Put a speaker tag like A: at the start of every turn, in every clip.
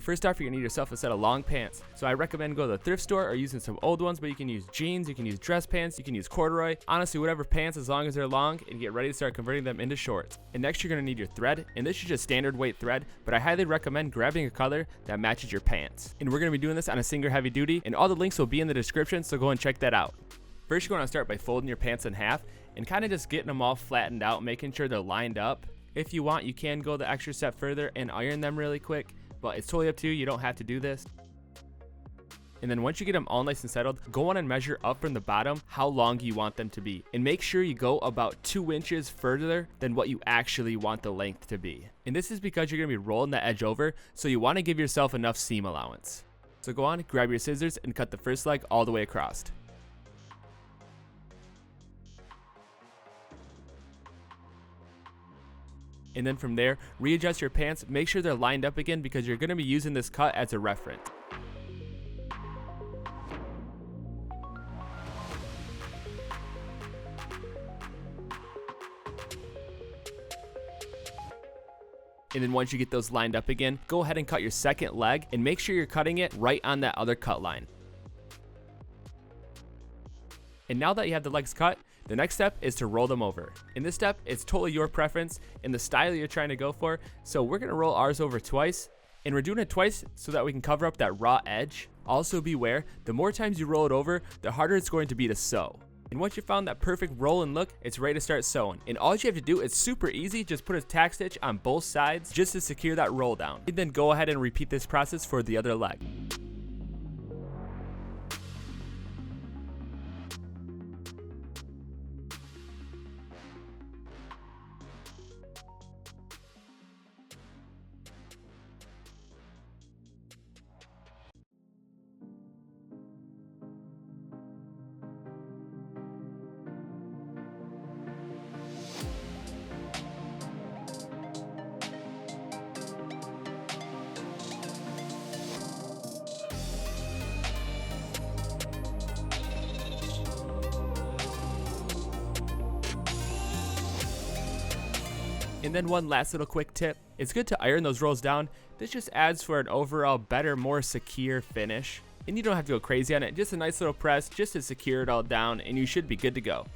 A: First off, you're gonna need yourself a set of long pants. So I recommend go to the thrift store or using some old ones, but you can use jeans, you can use dress pants, you can use corduroy, honestly whatever pants as long as they're long, and get ready to start converting them into shorts. And next you're gonna need your thread, and this is just standard weight thread, but I highly recommend grabbing a color that matches your pants. And we're gonna be doing this on a Singer heavy duty, and all the links will be in the description, so go and check that out. First, you're gonna start by folding your pants in half and kind of just getting them all flattened out, making sure they're lined up. If you want, you can go the extra step further and iron them really quick, but it's totally up to you. You don't have to do this. And then once you get them all nice and settled, go on and measure up from the bottom how long you want them to be. And make sure you go about 2 inches further than what you actually want the length to be. And this is because you're gonna be rolling the edge over, so you wanna give yourself enough seam allowance. So go on, grab your scissors and cut the first leg all the way across. And then from there, readjust your pants, make sure they're lined up again because you're going to be using this cut as a reference. And then once you get those lined up again, go ahead and cut your second leg and make sure you're cutting it right on that other cut line. And now that you have the legs cut, the next step is to roll them over. In this step, it's totally your preference and the style you're trying to go for. So we're gonna roll ours over twice, and we're doing it twice so that we can cover up that raw edge. Also beware, the more times you roll it over, the harder it's going to be to sew. And once you found that perfect roll and look, it's ready to start sewing. And all you have to do is super easy, just put a tack stitch on both sides just to secure that roll down. And then go ahead and repeat this process for the other leg. And then one last little quick tip, it's good to iron those rolls down. This just adds for an overall better, more secure finish. And you don't have to go crazy on it, just a nice little press just to secure it all down, and you should be good to go.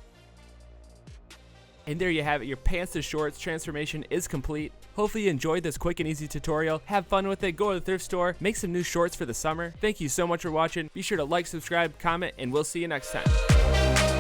A: And there you have it, your pants to shorts transformation is complete. Hopefully you enjoyed this quick and easy tutorial. Have fun with it, go to the thrift store, make some new shorts for the summer. Thank you so much for watching. Be sure to like, subscribe, comment, and we'll see you next time.